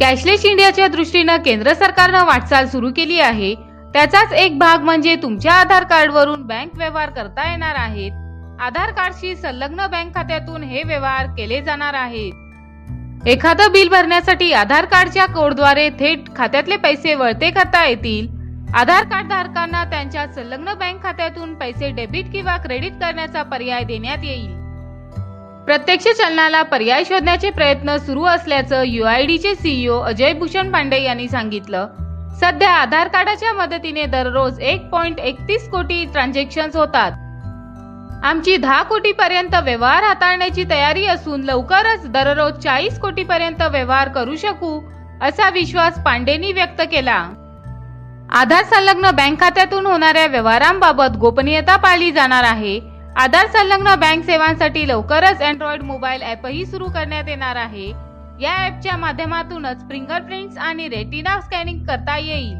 Cashless इंडियाच्या दृष्टीने केंद्र सरकारने वाटचाल सुरू केली आहे। त्याचाच एक भाग म्हणजे तुमच्या आधार कार्डवरून बँक व्यवहार करता येणार आहेत। आधार कार्डशी संलग्न बँक खात्यातून हे व्यवहार केले जाणार आहेत। एखादं बिल भरण्यासाठी आधार कार्डच्या कोडद्वारे थेट खात्यातले पैसे वळते करता येतील। आधार कार्ड धारकांना त्यांच्या संलग्न बँक खात्यातून पैसे डेबिट किंवा क्रेडिट करण्याचा पर्याय देण्यात येईल। प्रत्यक्ष चलनाला पर्याय शोधण्याचे प्रयत्न सुरू असल्याचं UIDचे CEO अजय भूषण पांडे यांनी सांगितलं। सध्या आधार कार्डाच्या मदतीने दररोज 1.31 कोटी ट्रान्झॅक्शन्स होतात। आमची 10 कोटी पर्यंत व्यवहार हाताळण्याची तयारी असून लवकरच दररोज 40 कोटी पर्यंत व्यवहार करू शकू, असा विश्वास पांडेंनी व्यक्त केला। आधार संलग्न बँक खात्यातून होणाऱ्या व्यवहारांबाबत गोपनीयता पाळली जाणार आहे। आधार संलग्न बँक सेवांसाठी लवकरच अँड्रॉइड मोबाईल ॲपही सुरू करण्यात येणार आहे। या ॲपच्या माध्यमातूनच फिंगरप्रिंट्स आणि रेटिना स्कॅनिंग करता येईल।